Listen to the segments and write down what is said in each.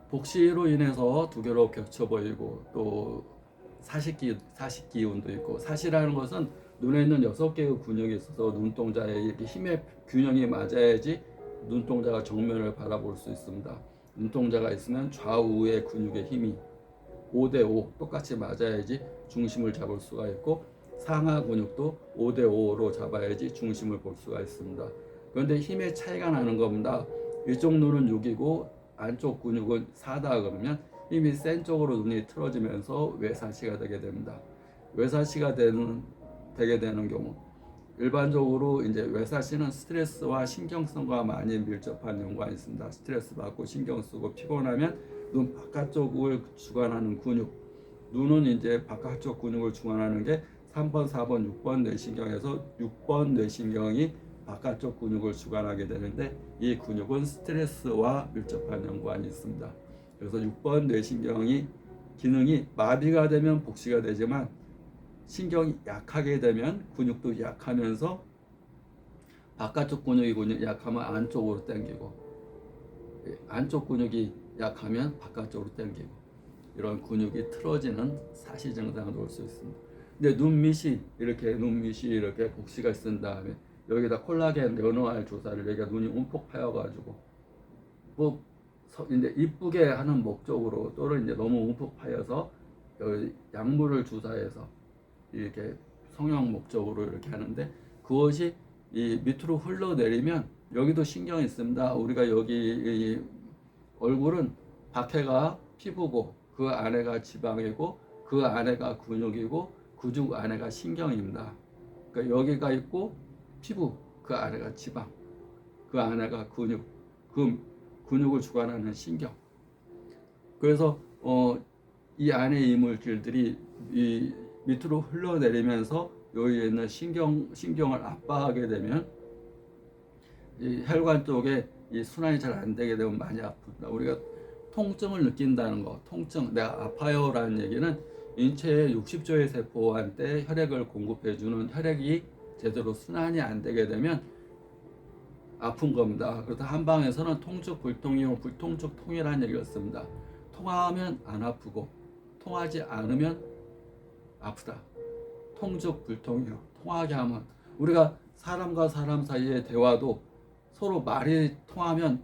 복시로 인해서 두 개로 겹쳐 보이고 또 사식기운도 있고, 사시라는 것은 눈에 있는 6개의 근육이 있어서 눈동자의 이렇게 힘의 균형이 맞아야지 눈동자가 정면을 바라볼 수 있습니다. 눈동자가 있으면 좌우의 근육의 힘이 5대5 똑같이 맞아야지 중심을 잡을 수가 있고, 상하 근육도 5대5로 잡아야지 중심을 볼 수가 있습니다. 그런데 힘의 차이가 나는 겁니다. 이쪽 눈은 6이고 안쪽 근육은 4다 그러면 힘이 센 쪽으로 눈이 틀어지면서 외사시가 되게 됩니다. 외사시가 되게 되는 경우, 일반적으로 이제 외사시는 스트레스와 신경성과 많이 밀접한 연관이 있습니다. 스트레스 받고 신경 쓰고 피곤하면 눈 바깥쪽을 주관하는 근육, 눈은 이제 바깥쪽 근육을 주관하는 게 3번, 4번, 6번 뇌신경에서 6번 뇌신경이 바깥쪽 근육을 주관하게 되는데, 이 근육은 스트레스와 밀접한 연관이 있습니다. 그래서 6번 뇌신경이 기능이 마비가 되면 복시가 되지만, 신경이 약하게 되면 근육도 약하면서 바깥쪽 근육이 약하면 안쪽으로 당기고, 안쪽 근육이 약하면 바깥쪽으로 당기고, 이런 근육이 틀어지는 사시 증상을 볼 수 있습니다. 근데 눈밑이 이렇게 복시가 있은 다음에 여기다 콜라겐 연호알 주사를, 여기가 눈이 움푹 파여가지고 뭐 이제 이쁘게 하는 목적으로, 또는 이제 너무 움푹 파여서 약물을 주사해서 이렇게 성형 목적으로 이렇게 하는데, 그것이 이 밑으로 흘러내리면 여기도 신경이 있습니다. 우리가 여기 얼굴은 밖에가 피부고 그 안에가 지방이고 그 안에가 근육이고 근육 안에가 신경입니다. 그러니까 여기가 있고 피부, 그 안에가 지방, 그 안에가 근육, 그 근육을 주관하는 신경. 그래서 이 안에 이물질들이 이 밑으로 흘러내리면서 여기에 있는 신경을 압박하게 되면 이 혈관 쪽에 이 순환이 잘 안 되게 되면 많이 아픕니다. 우리가 통증을 느낀다는 거, 통증, 내가 아파요라는 얘기는 인체의 60조의 세포한테 혈액을 공급해주는 혈액이 제대로 순환이 안 되게 되면 아픈 겁니다. 그래서 한방에서는 통증 불통이요, 불통증 통이라는 얘기를 씁니다. 통하면 안 아프고 통하지 않으면 아프다. 통증 불통이요. 통하게 하면, 우리가 사람과 사람 사이의 대화도 서로 말이 통하면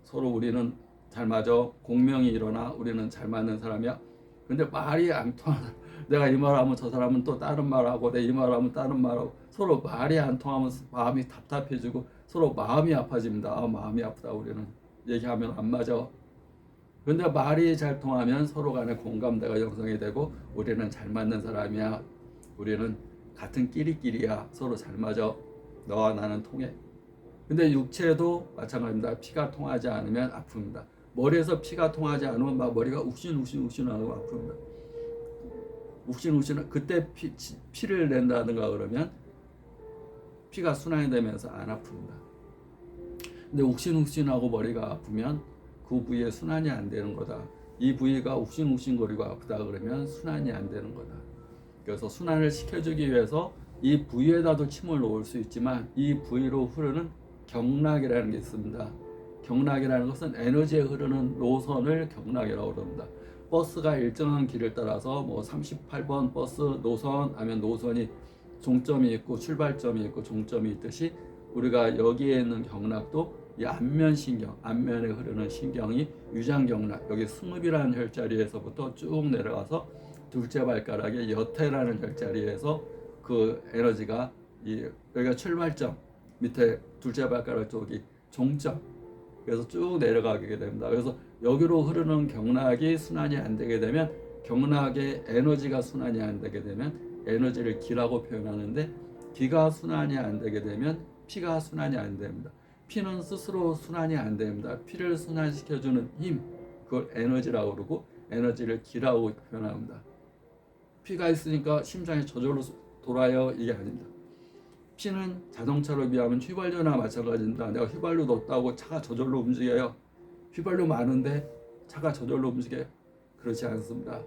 서로 우리는 잘 맞아, 공명이 일어나, 우리는 잘 맞는 사람이야. 근데 말이 안 통하는, 내가 이 말하면 저 사람은 또 다른 말하고, 내가 이 말하면 다른 말하고, 서로 말이 안 통하면 마음이 답답해지고 서로 마음이 아파집니다. 마음이 아프다, 우리는 얘기하면 안 맞아. 근데 말이 잘 통하면 서로 간에 공감대가 형성이 되고, 우리는 잘 맞는 사람이야, 우리는 같은 끼리끼리야, 서로 잘 맞아, 너와 나는 통해. 근데 육체도 마찬가지입니다. 피가 통하지 않으면 아픕니다. 머리에서 피가 통하지 않으면 막 머리가 욱신욱신하고 아픕니다. 욱신욱신, 그때 피를 낸다든가 그러면 피가 순환이 되면서 안 아픕니다. 근데 욱신욱신하고 머리가 아프면 그 부위에 순환이 안 되는 거다. 이 부위가 욱신욱신거리고 아프다 그러면 순환이 안 되는 거다. 그래서 순환을 시켜주기 위해서 이 부위에다도 침을 놓을 수 있지만, 이 부위로 흐르는 경락이라는 게 있습니다. 경락이라는 것은 에너지에 흐르는 노선을 경락이라고 그럽니다. 버스가 일정한 길을 따라서 뭐 38번 버스 노선 하면 노선이 종점이 있고 출발점이 있고 종점이 있듯이, 우리가 여기에 있는 경락도 이 안면신경, 안면에 흐르는 신경이 유장경락, 여기 승읍이라는 혈자리에서부터 쭉 내려가서 둘째 발가락의 여태라는 혈자리에서 그 에너지가 여기가 출발점, 밑에 둘째 발가락 쪽이 종점, 그래서 쭉 내려가게 됩니다. 그래서 여기로 흐르는 경락이 순환이 안 되게 되면, 경락의 에너지가 순환이 안 되게 되면 에너지를 기라고 표현하는데, 기가 순환이 안 되게 되면 피가 순환이 안 됩니다. 피는 스스로 순환이 안 됩니다. 피를 순환시켜주는 힘, 그걸 에너지라고 그러고, 에너지를 기라고 표현합니다. 피가 있으니까 심장이 저절로 돌아요, 이게 아닙니다. 피는 자동차로 비하면 휘발유나 마찬가지입니다. 내가 휘발유 넣었다고 차가 저절로 움직여요? 휘발유 많은데 차가 저절로 움직여요? 그렇지 않습니다.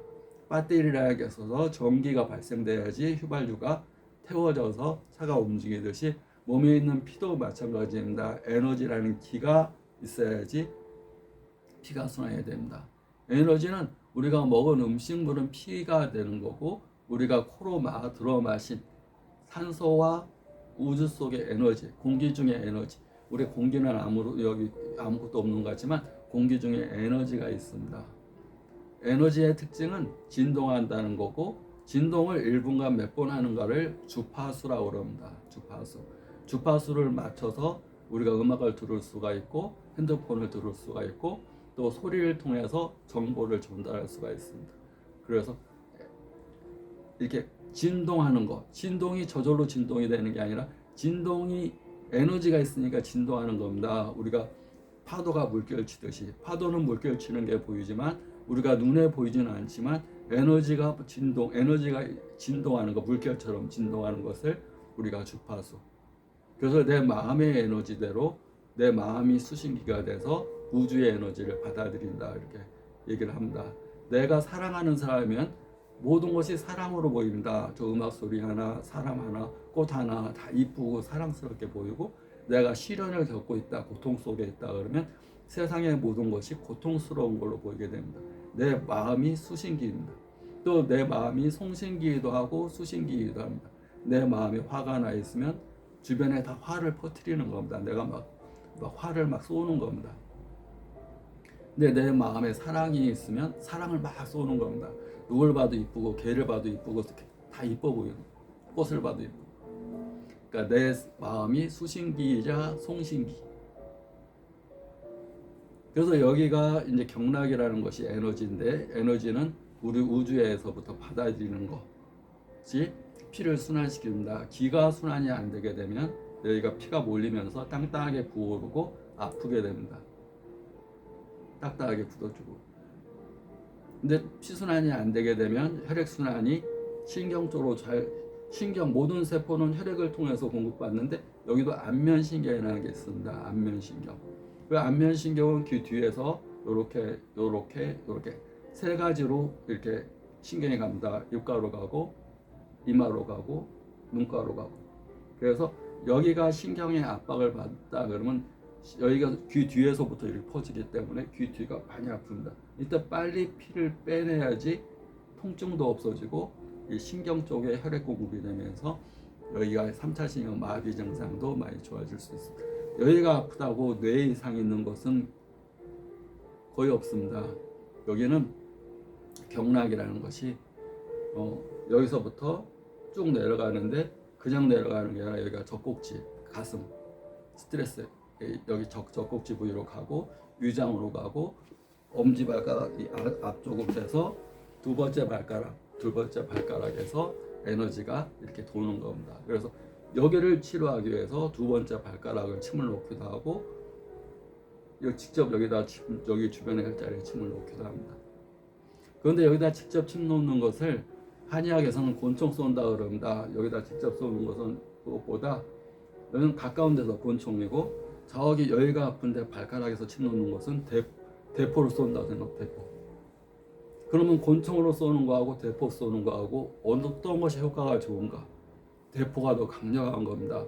배터리라는 게 있어서 전기가 발생돼야지 휘발유가 태워져서 차가 움직이듯이, 몸에 있는 피도 마찬가지입니다. 에너지라는 기가 있어야지 피가 순환해야 됩니다. 에너지는 우리가 먹은 음식물은 피가 되는 거고, 우리가 코로 들어 마신 산소와 우주 속의 에너지, 공기 중의 에너지, 우리 공기는 여기 아무것도 없는 것 같지만 공기 중에 에너지가 있습니다. 에너지의 특징은 진동한다는 거고, 진동을 1분간 몇 번 하는가를 주파수라고 그럽니다. 주파수를 맞춰서 우리가 음악을 들을 수가 있고, 핸드폰을 들을 수가 있고, 또 소리를 통해서 정보를 전달할 수가 있습니다. 그래서 이렇게 진동하는 것, 진동이 저절로 진동이 되는 게 아니라 진동이 에너지가 있으니까 진동하는 겁니다. 우리가 파도가 물결 치듯이, 파도는 물결 치는 게 보이지만 우리가 눈에 보이지는 않지만 에너지가 진동하는 것, 물결처럼 진동하는 것을 우리가 주파수. 그래서 내 마음의 에너지대로 내 마음이 수신기가 돼서 우주의 에너지를 받아들인다, 이렇게 얘기를 합니다. 내가 사랑하는 사람이면 모든 것이 사랑으로 보입니다. 저 음악 소리 하나, 사람 하나, 꽃 하나 다 이쁘고 사랑스럽게 보이고, 내가 시련을 겪고 있다, 고통 속에 있다 그러면 세상의 모든 것이 고통스러운 걸로 보이게 됩니다. 내 마음이 수신기입니다. 또 내 마음이 송신기이기도 하고 수신기이기도 합니다. 내 마음이 화가 나 있으면 주변에 다 화를 퍼뜨리는 겁니다. 내가 막 화를 막 쏘는 겁니다. 근데 내 마음에 사랑이 있으면 사랑을 막 쏘는 겁니다. 누굴 봐도 이쁘고, 개를 봐도 이쁘고, 다 이뻐 보이는, 꽃을 봐도 이쁘고. 그러니까 내 마음이 수신기이자 송신기. 그래서 여기가 이제 경락이라는 것이 에너지인데, 에너지는 우리 우주에서부터 받아들이는 것이 피를 순환시킵니다. 기가 순환이 안 되게 되면 여기가 피가 몰리면서 땅땅하게 부어오르고 아프게 됩니다. 딱딱하게 굳어주고. 근데 피순환이 안 되게 되면 혈액순환이 신경 쪽으로 모든 세포는 혈액을 통해서 공급받는데 여기도 안면신경이라는 게 있습니다. 안면신경. 그 안면신경은 귀 뒤에서 요렇게 세 가지로 이렇게 신경이 갑니다. 입가로 가고, 이마로 가고, 눈가로 가고. 그래서 여기가 신경의 압박을 받다 그러면 여기가 귀 뒤에서부터 이렇게 퍼지기 때문에 귀 뒤가 많이 아픕니다. 이때 빨리 피를 빼내야지 통증도 없어지고 이 신경 쪽에 혈액 공급이 되면서 여기가 3차 신경 마비 증상도 많이 좋아질 수 있습니다. 여기가 아프다고 뇌 이상이 있는 것은 거의 없습니다. 여기는 경락이라는 것이 여기서부터 쭉 내려가는데 그냥 내려가는 게 아니라 여기가 젖꼭지, 가슴, 스트레스, 여기 젖꼭지 부위로 가고 위장으로 가고 엄지발가락 이 앞쪽으로 돼서 두 번째 발가락에서 에너지가 이렇게 도는 겁니다. 그래서 여기를 치료하기 위해서 두 번째 발가락을 침을 놓기도 하고 직접 여기 주변의 혈자리에 침을 놓기도 합니다. 그런데 여기다 직접 침 놓는 것을 한의학에서는 곤충 쏜다 그럽니다. 여기다 직접 쏘는 것은 그것보다 여기는 가까운 데서 곤충이고 저기 여기가 아픈데 발가락에서 침 놓는 것은 대포를 쏜다 생각. 대포. 그러면 곤충으로 쏘는 거하고 대포 쏘는 거하고 어떤 것이 효과가 좋은가? 대포가 더 강력한 겁니다.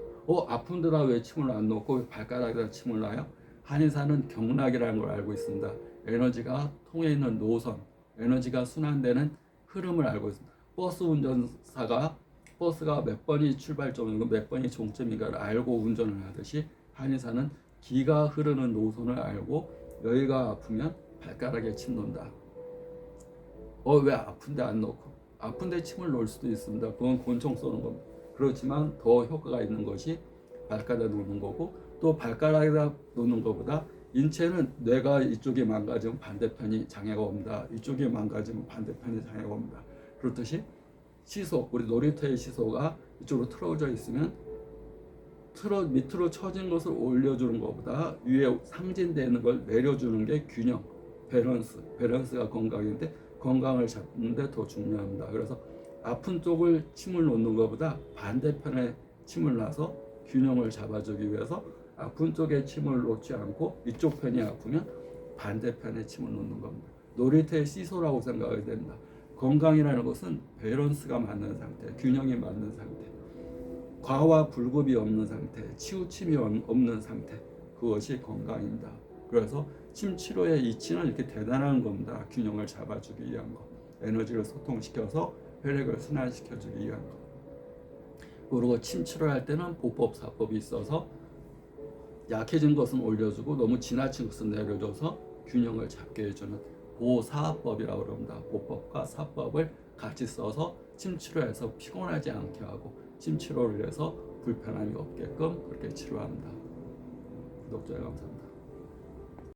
아픈 데다 왜 침을 안 놓고 발가락에다 침을 놔요? 한의사는 경락이라는 걸 알고 있습니다. 에너지가 통해 있는 노선, 에너지가 순환되는 흐름을 알고 있습니다. 버스 운전사가 버스가 몇 번이 출발점이고 몇 번이 종점인가를 알고 운전을 하듯이 한의사는 기가 흐르는 노선을 알고 여기가 아프면 발가락에 침 놓는다. 왜 아픈데 안 놓고? 아픈데 침을 놓을 수도 있습니다. 그건 곤충 쏘는 겁니다. 그렇지만 더 효과가 있는 것이 발가락에 놓는 거고, 또 발가락에다 놓는 것보다 인체는 뇌가 이쪽이 망가지면 반대편이 장애가 옵니다. 이쪽이 망가지면 반대편이 장애가 옵니다. 그렇듯이 시소, 우리 놀이터의 시소가 이쪽으로 틀어져 있으면 밑으로 처진 것을 올려주는 것보다 위에 상진되는 걸 내려주는 게 균형, 밸런스가 건강인데 건강을 잡는 데 더 중요합니다. 그래서 아픈 쪽을 침을 놓는 것보다 반대편에 침을 놔서 균형을 잡아주기 위해서 아픈 쪽에 침을 놓지 않고 이쪽 편이 아프면 반대편에 침을 놓는 겁니다. 놀이터의 시소라고 생각이 됩니다. 건강이라는 것은 밸런스가 맞는 상태, 균형이 맞는 상태, 과와 불급이 없는 상태, 치우침이 없는 상태, 그것이 건강입니다. 그래서 침 치료의 이치는 이렇게 대단한 겁니다. 균형을 잡아주기 위한 거, 에너지를 소통시켜서 혈액을 순환시켜주기 위한 거. 그리고 침 치료할 때는 보법, 사법이 있어서 약해진 것은 올려주고 너무 지나친 것은 내려줘서 균형을 잡게 해주는 보사법이라고 그럽니다. 보법과 사법을 같이 써서 침 치료해서 피곤하지 않게 하고 침 치료를 해서 불편함이 없게끔 그렇게 치료합니다. 구독자 감사합니다.